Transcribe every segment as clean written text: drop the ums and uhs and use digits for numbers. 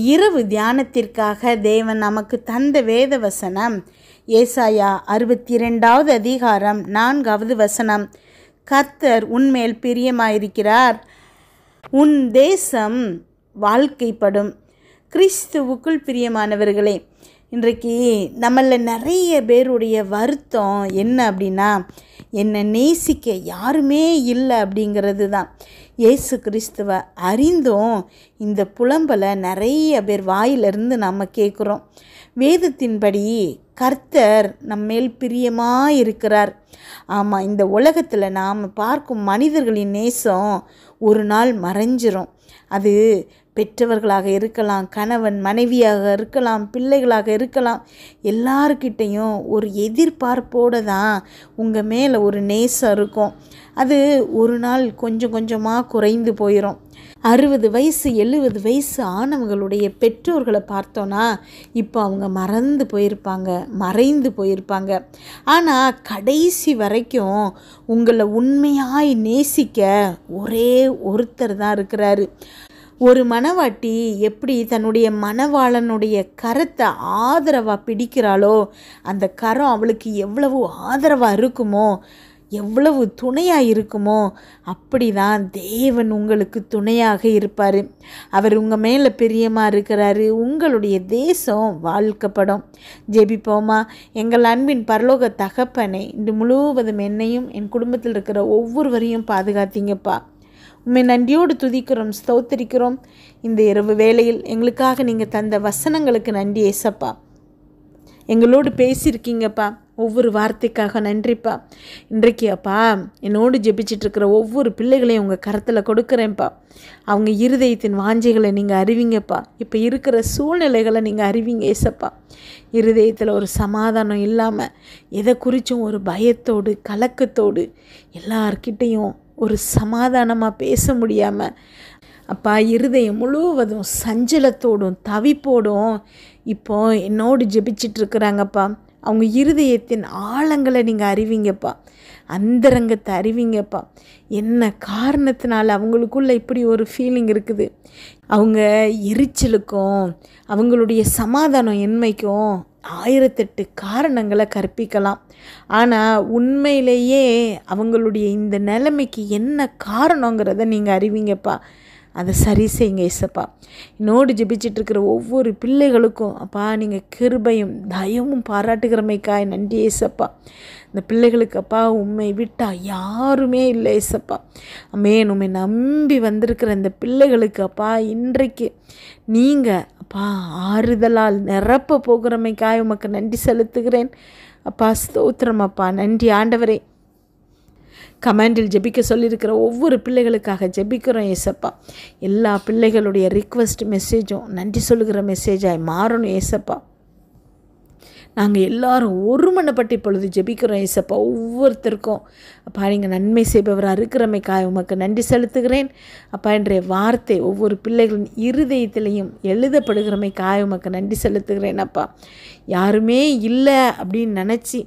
இரவு தியானத்திற்காக தேவன் நமக்கு தந்த வேத வசனம் ஏசாயா 62வது அதிகாரம் 4வது வசனம். கர்த்தர் உன்மேல் பிரியமாயிருக்கிறார், உன் தேசம் வாழ்க்கைப்படும். கிறிஸ்துவுக்குள் பிரியமானவர்களே, இன்றைக்கு நம்மள நிறைய பேருடைய வருத்தம் என்ன அப்படின்னா, என்னை நேசிக்க யாருமே இல்லை அப்படிங்கிறது தான். இயேசு கிறிஸ்துவை அறிந்தும் இந்த புலம்பலை நிறைய பேர் வாயிலிருந்து நம்ம கேட்குறோம். வேதத்தின்படி கர்த்தர் நம்மேல் பிரியமாக இருக்கிறார். ஆமாம், இந்த உலகத்தில் நாம் பார்க்கும் மனிதர்களின் நேசம் ஒரு நாள் மறைஞ்சிரும். அது பெற்றவர்களாக இருக்கலாம், கணவன் மனைவியாக இருக்கலாம், பிள்ளைகளாக இருக்கலாம். எல்லார்கிட்டையும் ஒரு எதிர்பார்ப்போடு தான் உங்கள் மேலே ஒரு நேசம் இருக்கும். அது ஒரு நாள் கொஞ்சம் கொஞ்சமாக குறைந்து போயிடும். 60 வயசு 70 வயசு ஆனவங்களுடைய பெற்றோர்களை பார்த்தோன்னா இப்போ அவங்க மறைந்து போயிருப்பாங்க. ஆனால் கடைசி வரைக்கும் உங்களை உண்மையாய் நேசிக்க ஒரே ஒருத்தர் தான் இருக்கிறாரு. ஒரு மணவாட்டி எப்படி தன்னுடைய மணவாளனுடைய கரத்தை ஆதரவாக பிடிக்கிறாளோ, அந்த கரம் அவளுக்கு எவ்வளவு ஆதரவாக இருக்குமோ, எவ்வளவு துணையாக இருக்குமோ, அப்படி தான் தேவன் உங்களுக்கு துணையாக இருப்பார். அவர் உங்கள் மேலே பிரியமாக இருக்கிறாரு. உங்களுடைய தேசம் வாழ்க்கப்படும். ஜெபிப்போமா? எங்கள் அன்பின் பரலோக தகப்பனே, இன்று முழுவதும் என்னையும் என் குடும்பத்தில் இருக்கிற ஒவ்வொருவரையும் பாதுகாத்தீங்கப்பா. உண்மை நன்றியோடு துதிக்கிறோம், ஸ்தோத்திரிக்கிறோம். இந்த இரவு வேளையில் எங்களுக்காக நீங்கள் தந்த வசனங்களுக்கு நன்றி ஏசப்பா. எங்களோடு பேசியிருக்கீங்கப்பா, ஒவ்வொரு வார்த்தைக்காக நன்றிப்பா. இன்றைக்கு அப்பா என்னோடு ஜெபிச்சிட்ருக்கிற ஒவ்வொரு பிள்ளைகளையும் உங்கள் கரத்தில் கொடுக்குறேன்ப்பா. அவங்க இருதயத்தின் வாஞ்சைகளை நீங்கள் அறிவிங்கப்பா. இப்போ இருக்கிற சூழ்நிலைகளை நீங்கள் அறிவிங்க ஏசப்பா. இருதயத்தில் ஒரு சமாதானம் இல்லாமல், எதை குறித்தும் ஒரு பயத்தோடு கலக்கத்தோடு, எல்லார்கிட்டையும் ஒரு சமாதானமாக பேச முடியாமல் அப்பா, இருதயம் முழுவதும் சஞ்சலத்தோடும் தவிப்போடும் இப்போ என்னோடு ஜெபிச்சிட்ருக்குறாங்கப்பா. அவங்க இருதயத்தின் ஆழங்களை நீங்கள் அறிவிங்கப்பா, அந்தரங்கத்தை அறிவிங்கப்பா. என்ன காரணத்தினால அவங்களுக்குள்ள இப்படி ஒரு ஃபீலிங் இருக்குது? அவங்க எரிச்சலுக்கும் அவங்களுடைய சமாதானம் இன்மைக்கும் 1008 காரணங்களை கற்பிக்கலாம். ஆனால் உண்மையிலேயே அவங்களுடைய இந்த நிலைமைக்கு என்ன காரணங்கிறத நீங்கள் அறிவிங்கப்பா. அதை சரி செய்யுங்க ஏசப்பா. என்னோடு ஜெபிச்சிட்ருக்கிற ஒவ்வொரு பிள்ளைகளுக்கும் அப்பா நீங்கள் கிருபையும் தயவும் பாராட்டுகிறமைக்காய் நன்றி ஏசப்பா. இந்த பிள்ளைகளுக்கு அப்பா உண்மை விட்டால் யாருமே இல்லை ஏசப்பா. அமேன். உண்மை நம்பி வந்திருக்கிற இந்த பிள்ளைகளுக்கு அப்பா இன்றைக்கு நீங்கள் அப்பா ஆறுதலால் நிரப்ப போகிறமைக்காய் உமக்கு நன்றி செலுத்துகிறேன் அப்பா. ஸ்தோத்திரம் அப்பா. நன்றி ஆண்டவரே. கமெண்டில் ஜெபிக்க சொல்லியிருக்கிற ஒவ்வொரு பிள்ளைகளுக்காக ஜெபிக்கிறோம் ஏசப்பா. எல்லா பிள்ளைகளுடைய ரிக்வெஸ்ட் மெசேஜும் நன்றி சொல்லுகிற மெசேஜாய் மாறணும் ஏசப்பா. நாங்கள் எல்லாரும் ஒருமனப்பட்டு இப்பொழுது ஜெபிக்கிறோம் ஏசப்பா. ஒவ்வொருத்தருக்கும் அப்பா நீங்கள் நன்மை செய்பவராக இருக்கிறமைக்காக உமக்கு நன்றி செலுத்துகிறேன் அப்பா. இன்றைய வார்த்தை ஒவ்வொரு பிள்ளைகளின் இருதயத்திலையும் எழுதப்படுகிறமைக்காக உமக்கு நன்றி செலுத்துகிறேன் அப்பா. யாருமே இல்லை அப்படின்னு நினச்சி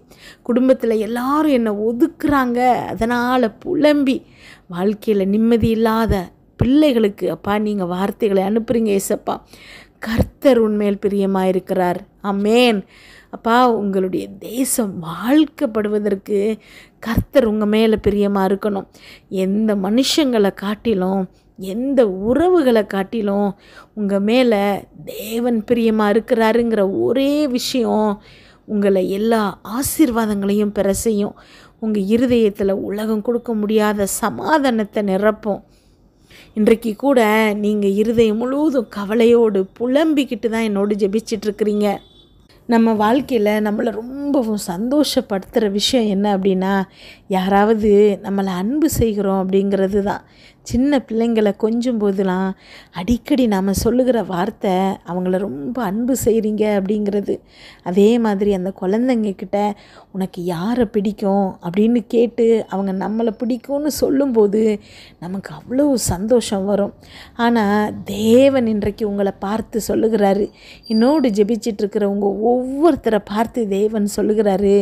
குடும்பத்தில் எல்லாரும் என்னை ஒதுக்குறாங்க, அதனால் புலம்பி வாழ்க்கையில் நிம்மதி இல்லாத பிள்ளைகளுக்கு அப்பா நீங்கள் வார்த்தைகளை அனுப்புகிறீங்க ஏசப்பா. கர்த்தர் உன்மேல் பிரியமாக இருக்கிறார். ஆமேன். அப்பா, உங்களுடைய தேசம் வாழ்க்கப்படுவதற்கு கர்த்தர் உங்கள் மேலே பிரியமாக இருக்கணும். எந்த மனுஷங்களை காட்டிலும், எந்த உறவுகளை காட்டிலும் உங்கள் மேலே தேவன் பிரியமாக இருக்கிறாருங்கிற ஒரே விஷயம் உங்களை எல்லா ஆசீர்வாதங்களையும் பெற செய்யும். உங்கள் இருதயத்தில் உலகம் கொடுக்க முடியாத சமாதானத்தை நிரப்பும். இன்றைக்கு கூட நீங்கள் இருதயம் முழுவதும் கவலையோடு புலம்பிக்கிட்டு தான் என்னோடு ஜெபிச்சிட்ருக்கிறீங்க. நம்ம வாழ்க்கையில் நம்மளை ரொம்பவும் சந்தோஷப்படுத்துகிற விஷயம் என்ன அப்படின்னா, யாராவது நம்மளை அன்பு செய்கிறோம் அப்படிங்கிறது தான். சின்ன பிள்ளைங்களை கொஞ்சம் போதெல்லாம் அடிக்கடி நாம் சொல்லுகிற வார்த்தை அவங்கள ரொம்ப அன்பு செய்கிறீங்க அப்படிங்கிறது. அதே மாதிரி அந்த குழந்தைங்கக்கிட்ட உனக்கு யாரை பிடிக்கும் அப்படின்னு கேட்டு அவங்க நம்மளை பிடிக்கும்னு சொல்லும்போது நமக்கு அவ்வளோ சந்தோஷம் வரும். ஆனால் தேவன் இன்றைக்கு உங்களை பார்த்து சொல்லுகிறாரு, என்னோடு ஜெபிச்சிட்ருக்கிற உங்கள் ஒவ்வொருத்தரை பார்த்து தேவன் சொல்லுகிறாரு,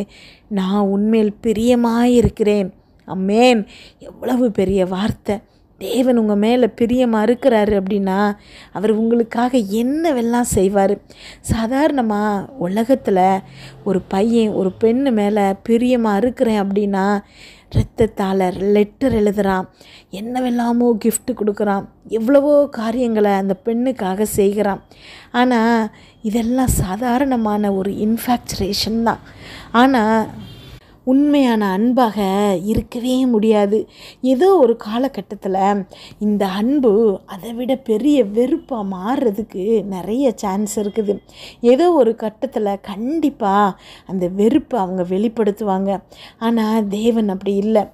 நான் உன்மேல் பிரியமாயிருக்கிறேன். அம்மேன். எவ்வளவு பெரிய வார்த்தை! தேவன் உங்கள் மேலே பிரியமாக இருக்கிறாரு அப்படின்னா அவர் உங்களுக்காக என்னவெல்லாம் செய்வார். சாதாரணமாக உலகத்தில் ஒரு பையன் ஒரு பெண்ணு மேலே பிரியமாக இருக்கிறேன் அப்படின்னா இரத்தத்தால் லெட்டர் எழுதுகிறான், என்னவெல்லாமோ gift கொடுக்குறான், எவ்வளவோ காரியங்களை அந்த பெண்ணுக்காக செய்கிறான். ஆனால் இதெல்லாம் சாதாரணமான ஒரு இன்ஃபேக்சுரேஷன் தான். ஆனால் உண்மையான அன்பாக இருக்கவே முடியாது. ஏதோ ஒரு காலகட்டத்தில் இந்த அன்பு அதை விட பெரிய வெறுப்பாக மாறுறதுக்கு நிறைய சான்ஸ் இருக்குது. ஏதோ ஒரு கட்டத்தில் கண்டிப்பாக அந்த வெறுப்பை அவங்க வெளிப்படுத்துவாங்க. ஆனால் தேவன் அப்படி இல்லை.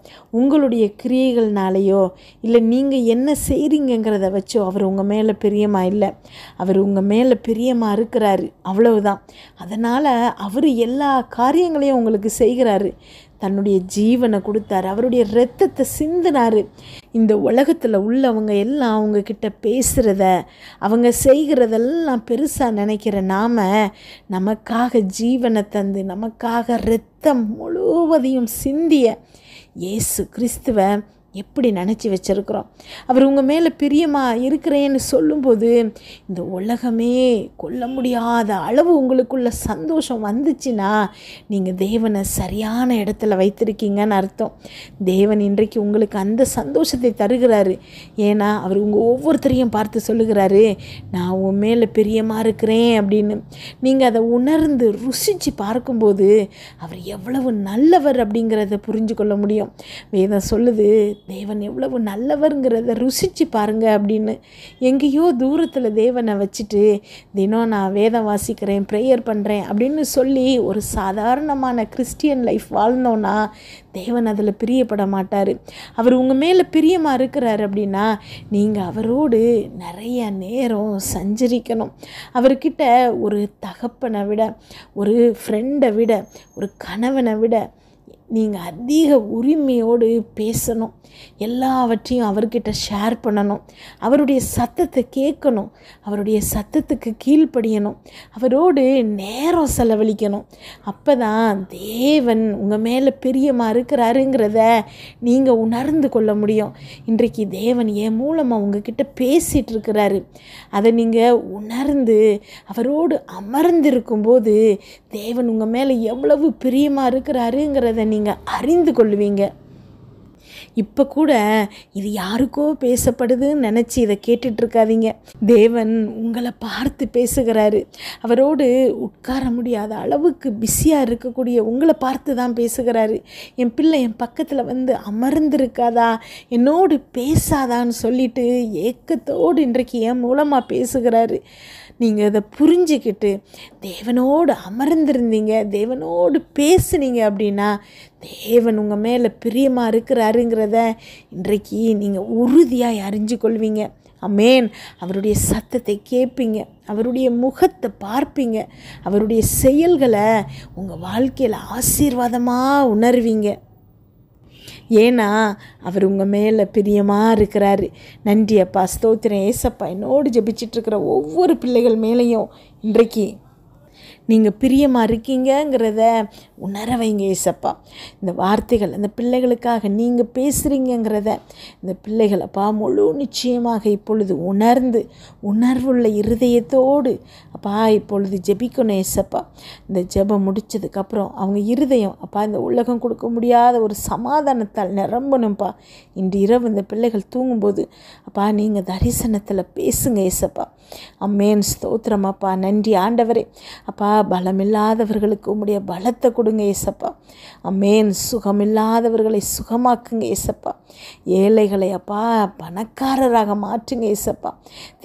உங்களுடைய கிரியைகள்னாலேயோ இல்லை நீங்கள் என்ன செய்கிறீங்கிறத வச்சோ அவர் உங்கள் மேலே பிரியமாக இல்லை. அவர் உங்கள் மேலே பிரியமாக இருக்கிறாரு, அவ்வளவுதான். அதனால் அவர் எல்லா காரியங்களையும் உங்களுக்கு செய்கிறாரு. தன்னுடைய ஜீவனை கொடுத்தாரு, அவருடைய இரத்தத்தை சிந்தினார். இந்த உலகத்தில் உள்ளவங்க எல்லாம் அவங்கக்கிட்ட பேசுகிறத அவங்க செய்கிறதெல்லாம் பெருசாக நினைக்கிற நமக்காக ஜீவனை தந்து நமக்காக இரத்தம் முழுவதையும் சிந்திய இயேசு கிறிஸ்துவை எப்படி நினச்சி வச்சுருக்குறோம். அவர் உங்கள் மேலே பிரியமாக இருக்கிறேன்னு சொல்லும்போது இந்த உலகமே கொள்ள முடியாத அளவு உங்களுக்குள்ள சந்தோஷம் வந்துச்சுன்னா நீங்கள் தேவனை சரியான இடத்துல வைத்திருக்கீங்கன்னு அர்த்தம். தேவன் இன்றைக்கு உங்களுக்கு அந்த சந்தோஷத்தை தருகிறாரு. ஏன்னா அவர் உங்கள் ஒவ்வொருத்தரையும் பார்த்து சொல்லுகிறாரு, நான் உன் மேலே பிரியமாக இருக்கிறேன் அப்படின்னு. நீங்கள் அதை உணர்ந்து ருசித்து பார்க்கும்போது அவர் எவ்வளவு நல்லவர் அப்படிங்கிறத புரிஞ்சு கொள்ள முடியும். வேதம் சொல்லுது, தேவன் எவ்வளவு நல்லவருங்கிறத ருசித்து பாருங்க அப்படின்னு. எங்கேயோ தூரத்தில் தேவனை வச்சுட்டு தினம் நான் வேதம் வாசிக்கிறேன், ப்ரேயர் பண்ணுறேன் அப்படின்னு சொல்லி ஒரு சாதாரணமான கிறிஸ்டியன் லைஃப் வாழ்ந்தோன்னா தேவன் அதில் பிரியப்பட மாட்டார். அவர் உங்கள் மேலே பிரியமாக இருக்கிறார் அப்படின்னா நீங்கள் அவரோடு நிறைய நேரம் சஞ்சரிக்கணும். அவர்கிட்ட ஒரு தகப்பனை விட, ஒரு ஃப்ரெண்டை விட, ஒரு கணவனை விட நீங்கள் அதிக உரிமையோடு பேசணும். எல்லாவற்றையும் அவர்கிட்ட ஷேர் பண்ணணும். அவருடைய சத்தத்தை கேட்கணும். அவருடைய சத்தத்துக்கு கீழ்ப்படியணும். அவரோடு நேரம் செலவழிக்கணும். அப்போ தான் தேவன் உங்கள் மேலே பிரியமாக இருக்கிறாருங்கிறத நீங்கள் உணர்ந்து கொள்ள முடியும். இன்றைக்கு தேவன் என் மூலமாக உங்ககிட்ட பேசிகிட்டு இருக்கிறாரு. அதை நீங்கள் உணர்ந்து அவரோடு அமர்ந்திருக்கும்போது தேவன் உங்கள் மேலே எவ்வளவு பிரியமாக இருக்கிறாருங்கிறத நீங்கள் அறிந்து கொள்வீங்க. இப்போ கூட இது யாருக்கோ பேசப்படுதுன்னு நினச்சி இதை கேட்டுட்ருக்காதீங்க. தேவன் உங்களை பார்த்து பேசுகிறாரு. அவரோடு உட்கார முடியாத அளவுக்கு பிஸியாக இருக்கக்கூடிய உங்களை பார்த்து தான் பேசுகிறாரு. என் பிள்ளை என் பக்கத்தில் வந்து அமர்ந்திருக்காதா, என்னோடு பேசாதான்னு சொல்லிட்டு ஏக்கத்தோடு இன்றைக்கு என் மூலமாக பேசுகிறாரு. நீங்கள் அதை புரிஞ்சுக்கிட்டு தேவனோடு அமர்ந்திருந்தீங்க, தேவனோடு பேசுனீங்க அப்படின்னா தேவன் உங்கள் மேலே பிரியமாக இருக்கிறாருங்கிறத இன்றைக்கு நீங்கள் உறுதியாக அறிஞ்சு கொள்வீங்க. ஆமென். அவருடைய சத்தத்தை கேட்பீங்க, அவருடைய முகத்தை பார்ப்பீங்க, அவருடைய செயல்களை உங்கள் வாழ்க்கையில் ஆசீர்வாதமாக உணர்வீங்க. ஏன்னா அவர் உங்கள் மேலே பிரியமாக இருக்கிறாரு. நன்றி அப்பா, ஸ்தோத்திரம் ஏசப்பா. என்னோடு ஜெபிச்சிட்ருக்கிற ஒவ்வொரு பிள்ளைகள் மேலேயும் இன்றைக்கு நீங்கள் பிரியமாக இருக்கீங்கிறத உணர வைங்க ஏசப்பா. இந்த வார்த்தைகள் அந்த பிள்ளைகளுக்காக நீங்கள் பேசுகிறீங்கிறத இந்த பிள்ளைகளப்பா முழு நிச்சயமாக இப்பொழுது உணர்ந்து உணர்வுள்ள இருதயத்தோடு அப்பா இப்பொழுது ஜெபிக்கணும் ஏசப்பா. இந்த ஜெபம் முடித்ததுக்கப்புறம் அவங்க இருதயம் அப்பா இந்த உலகம் கொடுக்க முடியாத ஒரு சமாதானத்தால் நிரம்பணும்ப்பா. இன்று இரவு இந்த பிள்ளைகள் தூங்கும்போது அப்பா நீங்கள் தரிசனத்தில் பேசுங்க ஏசப்பா. அம்மேன். ஸ்தோத்திரமாப்பா. நன்றி ஆண்டவரே. அப்பா பலமில்லாதவர்களுக்கு உம்முடைய பலத்தை கொடுங்க ஏசப்பா. அம்மேன். சுகமில்லாதவர்களை சுகமாக்குங்க ஏசப்பா. ஏழைகளை அப்பா பணக்காரராக மாற்றுங்க ஏசப்பா.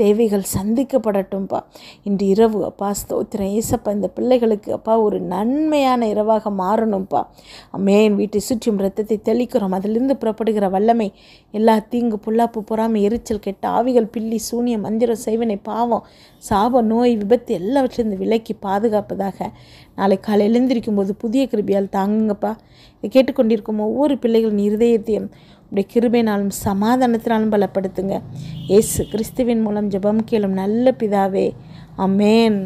தேவைகள் சந்திக்கப்படட்டும்ப்பா. இன்று இரவு அப்பா ஸ்தோத்திரம் ஏசப்பா. இந்த பிள்ளைகளுக்கு அப்பா ஒரு நன்மையான இரவாக மாறணும்ப்பா. அம்மேன். வீட்டை சுற்றும் இரத்தத்தை தெளிக்கிறோம். அதிலிருந்து புறப்படுகிற வல்லமை எல்லா தீங்கு பொல்லாப்பு பொறாமை எரிச்சல் கெட்ட ஆவிகள் பில்லி சூனியம் மந்திரம் செய்வனை பாவம் சாப நோய் விபத்து எல்லாவற்றிலிருந்து விலக்கி பாதுகாப்பதாக. நாளை காலை எழுந்திருக்கும் போது புதிய கிருபையால் தாங்குங்கப்பா. இதை கேட்டுக்கொண்டிருக்கும் ஒவ்வொரு பிள்ளைகளின் இருதயத்தையும் உடைய கிருபையினாலும் சமாதானத்தினாலும் பலப்படுத்துங்க. இயேசு கிறிஸ்துவின் மூலம் ஜெபம் கேளும் நல்ல பிதாவே. ஆமென்.